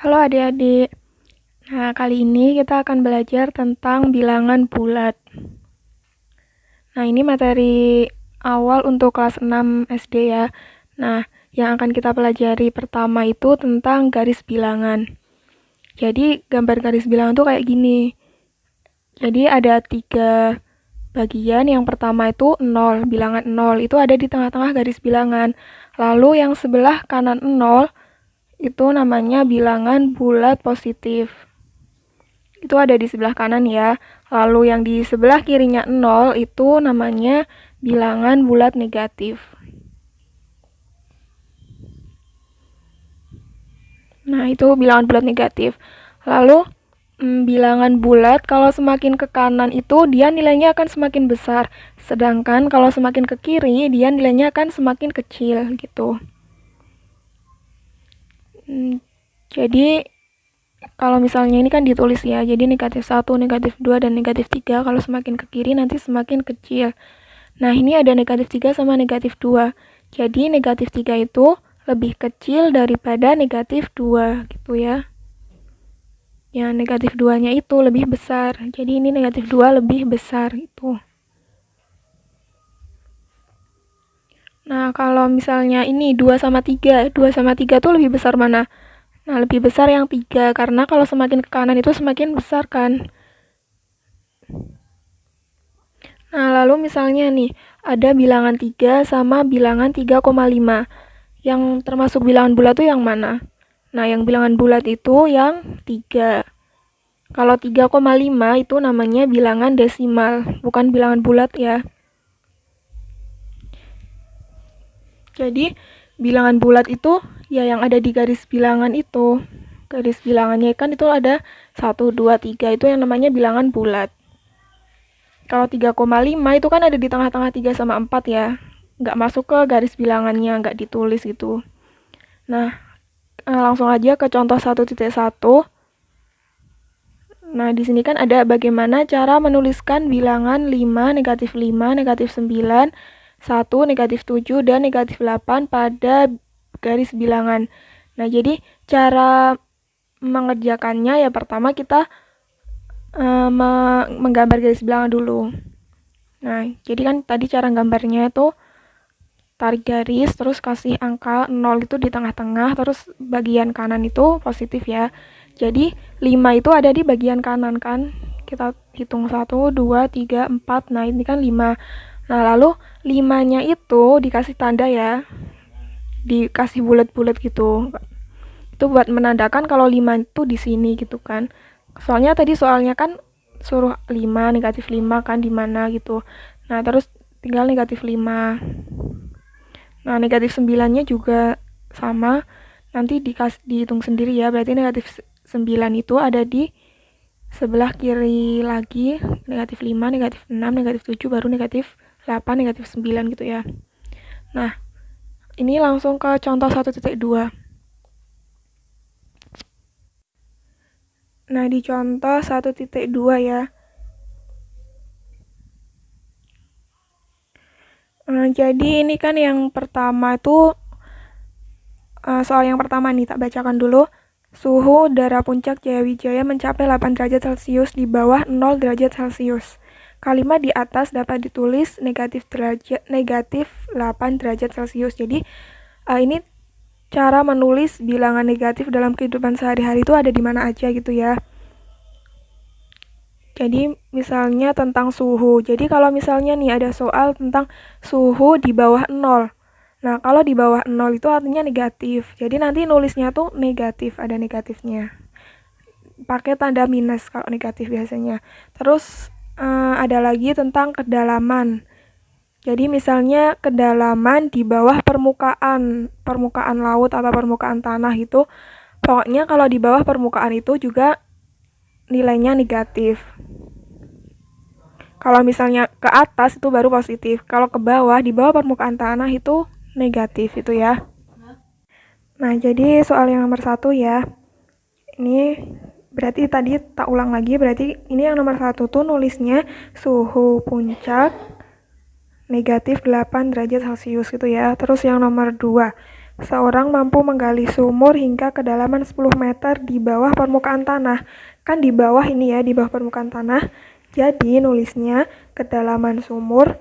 Halo adik-adik. Nah, kali ini kita akan belajar tentang bilangan bulat. Nah, ini materi awal untuk kelas 6 SD ya. Nah, yang akan kita pelajari pertama itu tentang garis bilangan. Jadi, gambar garis bilangan tuh kayak gini. Jadi, ada 3 bagian. Yang pertama itu 0, bilangan 0. Itu ada di tengah-tengah garis bilangan. Lalu yang sebelah kanan 0 itu namanya bilangan bulat positif. Itu ada di sebelah kanan ya. Lalu yang di sebelah kirinya 0 itu namanya bilangan bulat negatif. Nah, itu bilangan bulat negatif. Lalu bilangan bulat kalau semakin ke kanan itu dia nilainya akan semakin besar. Sedangkan kalau semakin ke kiri dia nilainya akan semakin kecil gitu. Jadi kalau misalnya ini kan ditulis ya, jadi negatif 1, negatif 2, dan negatif 3, kalau semakin ke kiri nanti semakin kecil. Nah, ini ada negatif 3 sama negatif 2. Jadi negatif 3 itu lebih kecil daripada negatif 2 gitu ya. Yang negatif 2-nya itu lebih besar. Jadi ini negatif 2 lebih besar gitu. Nah, kalau misalnya ini 2 sama 3, 2 sama 3 tuh lebih besar mana? Nah, lebih besar yang 3, karena kalau semakin ke kanan itu semakin besar kan. Nah, lalu misalnya nih, ada bilangan 3 sama bilangan 3,5. Yang termasuk bilangan bulat tuh yang mana? Nah, yang bilangan bulat itu yang 3. Kalau 3,5 itu namanya bilangan desimal, bukan bilangan bulat ya. Jadi, bilangan bulat itu ya yang ada di garis bilangan itu. Garis bilangannya kan itu ada 1, 2, 3, itu yang namanya bilangan bulat. Kalau 3,5 itu kan ada di tengah-tengah 3 sama 4 ya. Nggak masuk ke garis bilangannya, nggak ditulis gitu. Nah, langsung aja ke contoh 1.1. Nah, di sini kan ada bagaimana cara menuliskan bilangan 5, negatif 5, negatif 9, 1, negatif 7, dan negatif 8 pada garis bilangan. Nah, jadi cara mengerjakannya ya pertama kita menggambar garis bilangan dulu. Nah, jadi kan tadi cara gambarnya itu tarik garis, terus kasih angka 0 itu di tengah-tengah, terus bagian kanan itu positif ya. Jadi 5 itu ada di bagian kanan kan. Kita hitung 1, 2, 3, 4. Nah, ini kan 5. Nah, lalu 5-nya itu dikasih tanda ya. Dikasih bulat-bulat gitu. Itu buat menandakan kalau 5 itu di sini gitu kan. Soalnya tadi soalnya kan suruh 5, negatif 5 kan di mana gitu. Nah, terus tinggal negatif 5. Nah, negatif 9-nya juga sama. Nanti dihitung sendiri ya. Berarti negatif 9 itu ada di sebelah kiri lagi. Negatif 5, negatif 6, negatif 7, baru negatif 8, negatif 9 gitu ya. Nah, ini langsung ke contoh 1.2. Nah, di contoh 1.2 ya. Jadi ini kan yang pertama itu soal yang pertama nih, tak bacakan dulu. Suhu udara puncak Jayawijaya mencapai 8 derajat Celcius di bawah 0 derajat Celcius. Kalimat di atas dapat ditulis negatif 8 derajat Celcius. Jadi ini cara menulis bilangan negatif dalam kehidupan sehari-hari itu ada di mana aja gitu ya. Jadi misalnya tentang suhu. Jadi kalau misalnya nih ada soal tentang suhu di bawah 0. Nah, kalau di bawah 0 itu artinya negatif. Jadi nanti nulisnya tuh negatif, ada negatifnya. Pakai tanda minus kalau negatif biasanya. Terus ada lagi tentang kedalaman. Jadi misalnya kedalaman di bawah permukaan laut atau permukaan tanah itu, pokoknya kalau di bawah permukaan itu juga nilainya negatif. Kalau misalnya ke atas itu baru positif. Kalau ke bawah, di bawah permukaan tanah itu negatif itu ya. Nah, jadi soal yang nomor 1 ya. Ini berarti tadi tak ulang lagi, berarti ini yang nomor 1 tuh nulisnya suhu puncak negatif 8 derajat Celcius gitu ya. Terus yang nomor 2, Seorang mampu menggali sumur hingga kedalaman 10 meter di bawah permukaan tanah. Kan di bawah ini ya, di bawah permukaan tanah. Jadi nulisnya kedalaman sumur,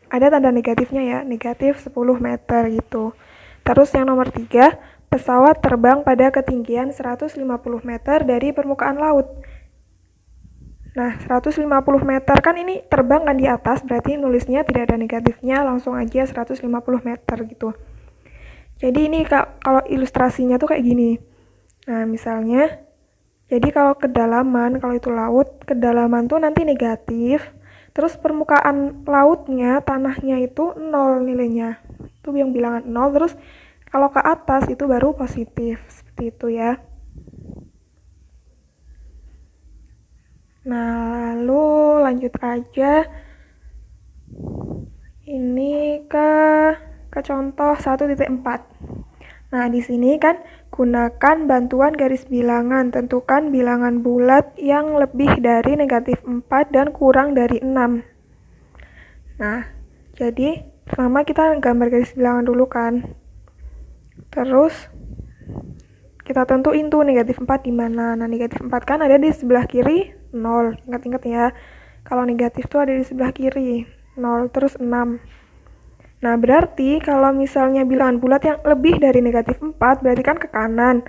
ada tanda negatifnya ya, negatif 10 meter gitu. Terus yang nomor 3, pesawat terbang pada ketinggian 150 meter dari permukaan laut. Nah, 150 meter kan ini terbang kan di atas, berarti nulisnya tidak ada negatifnya, langsung aja 150 meter gitu. Jadi ini kalau ilustrasinya tuh kayak gini. Nah, misalnya, jadi kalau kedalaman, kalau itu laut, kedalaman tuh nanti negatif, terus permukaan lautnya, tanahnya itu 0 nilainya. Itu yang bilangan 0, terus kalau ke atas itu baru positif, seperti itu ya. Nah, lalu lanjut aja. Ini ke contoh 1.4. Nah, di sini kan gunakan bantuan garis bilangan. Tentukan bilangan bulat yang lebih dari negatif 4 dan kurang dari 6. Nah, jadi pertama kita gambar garis bilangan dulu kan. Terus kita tentuin tuh negatif 4 di mana. Nah, negatif 4 kan ada di sebelah kiri 0. Ingat-ingat ya. Kalau negatif tuh ada di sebelah kiri 0 terus 6. Nah, berarti kalau misalnya bilangan bulat yang lebih dari negatif 4, berarti kan ke kanan.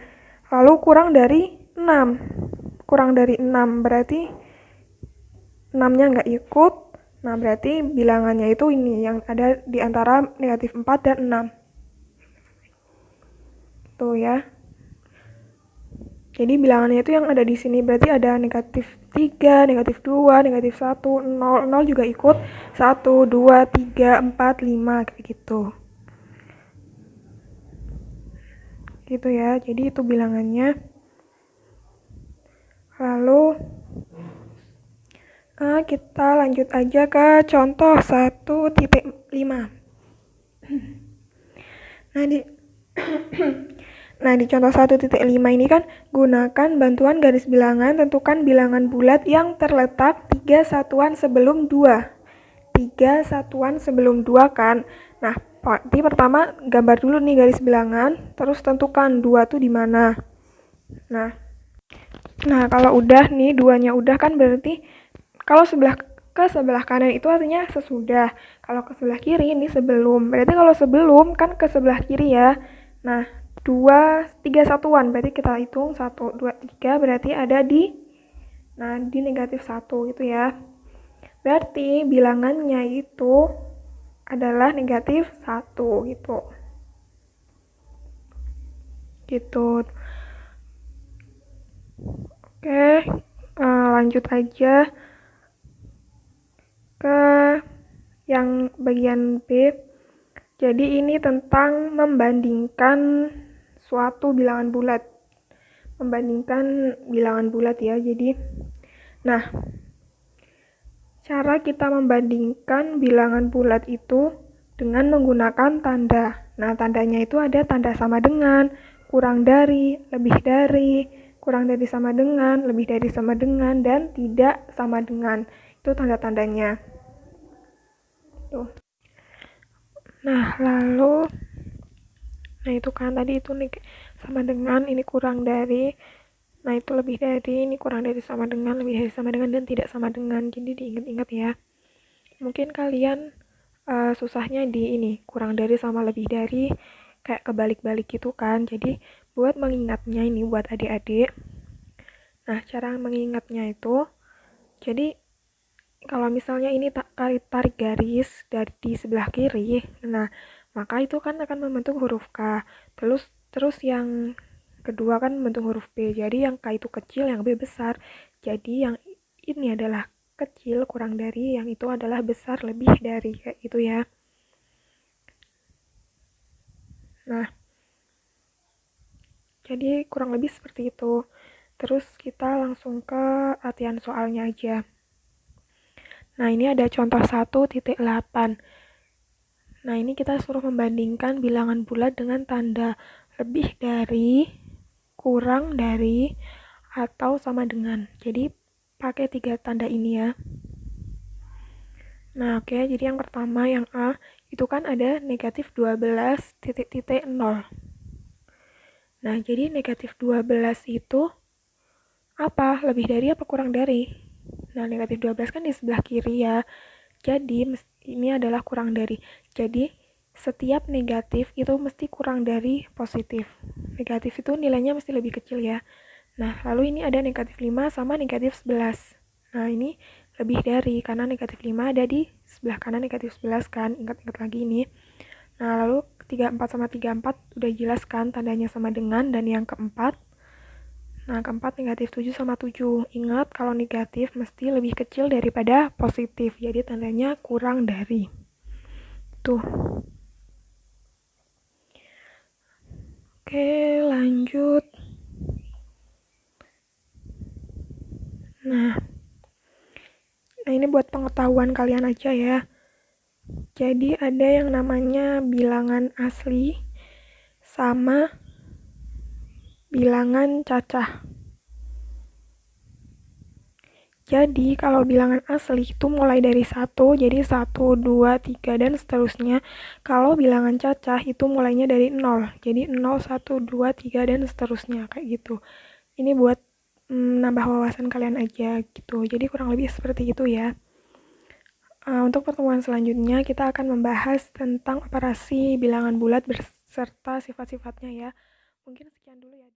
Lalu kurang dari 6. Kurang dari 6, berarti 6-nya nggak ikut. Nah, berarti bilangannya itu ini, yang ada di antara negatif 4 dan 6. Tuh ya. Jadi bilangannya itu yang ada di sini, berarti ada negatif 3, negatif 2, negatif 1, 0, 0 juga ikut, 1, 2, 3, 4, 5, kayak gitu. Gitu ya, jadi itu bilangannya. Lalu kita lanjut aja ke contoh 1.5. Nah, di contoh 1.5 ini kan gunakan bantuan garis bilangan, tentukan bilangan bulat yang terletak 3 satuan sebelum 2. 3 satuan sebelum 2 kan. Nah, berarti pertama gambar dulu nih garis bilangan, terus tentukan 2 tuh di mana. Nah, kalau udah nih, 2-nya udah kan berarti kalau ke sebelah kanan itu artinya sesudah. Kalau ke sebelah kiri ini sebelum. Berarti kalau sebelum kan ke sebelah kiri ya. Nah, 3 satuan. Berarti kita hitung 1, 2, 3 berarti ada di negatif 1 gitu ya. Berarti bilangannya itu adalah negatif 1 gitu. Gitu. Oke, lanjut aja ke yang bagian B. Jadi ini tentang membandingkan suatu bilangan bulat. Membandingkan bilangan bulat ya. Jadi, nah, cara kita membandingkan bilangan bulat itu dengan menggunakan tanda. Nah, tandanya itu ada tanda sama dengan, kurang dari, lebih dari, kurang dari sama dengan, lebih dari sama dengan, dan tidak sama dengan. Itu tanda-tandanya. Tuh. Nah, lalu itu kan tadi itu nih sama dengan, ini kurang dari, nah itu lebih dari, ini kurang dari sama dengan, lebih dari sama dengan, dan tidak sama dengan. Jadi diingat-ingat ya. Mungkin kalian susahnya di ini, kurang dari sama lebih dari, kayak kebalik-balik gitu kan. Jadi buat mengingatnya ini buat adik-adik. Nah, cara mengingatnya itu, jadi kalau misalnya ini tarik garis dari di sebelah kiri, nah maka itu kan akan membentuk huruf K. Terus yang kedua kan membentuk huruf B. Jadi yang K itu kecil, yang B besar. Jadi yang ini adalah kecil kurang dari, yang itu adalah besar lebih dari, kayak gitu ya. Nah, jadi kurang lebih seperti itu. Terus kita langsung ke latihan soalnya aja. Nah, ini ada contoh 1.8. Nah, ini kita suruh membandingkan bilangan bulat dengan tanda lebih dari, kurang dari, atau sama dengan. Jadi, pakai 3 tanda ini ya. Nah, oke. Jadi yang pertama, yang A, itu kan ada negatif 12 titik-titik 0. Nah, jadi negatif 12 itu apa? Lebih dari apa kurang dari? Nah, negatif 12 kan di sebelah kiri ya. Jadi, ini adalah kurang dari. Jadi, setiap negatif itu mesti kurang dari positif. Negatif itu nilainya mesti lebih kecil ya. Nah, lalu ini ada negatif 5 sama negatif 11. Nah, ini lebih dari, karena negatif 5 ada di sebelah kanan negatif 11 kan. Ingat-ingat lagi ini. Nah, lalu 34 sama 34 udah jelas kan tandanya sama dengan, dan yang keempat, nah keempat negatif 7 sama 7. Ingat kalau negatif mesti lebih kecil daripada positif, jadi tandanya kurang dari. Tuh. Oke, lanjut. Nah, ini buat pengetahuan kalian aja ya. Jadi ada yang namanya bilangan asli sama bilangan cacah. Jadi kalau bilangan asli itu mulai dari 1, jadi 1, 2, 3, dan seterusnya. Kalau bilangan cacah itu mulainya dari 0, jadi 0, 1, 2, 3, dan seterusnya, kayak gitu. Ini buat nambah wawasan kalian aja gitu, jadi kurang lebih seperti itu ya. Untuk pertemuan selanjutnya kita akan membahas tentang operasi bilangan bulat beserta sifat-sifatnya ya. Mungkin sekian dulu ya.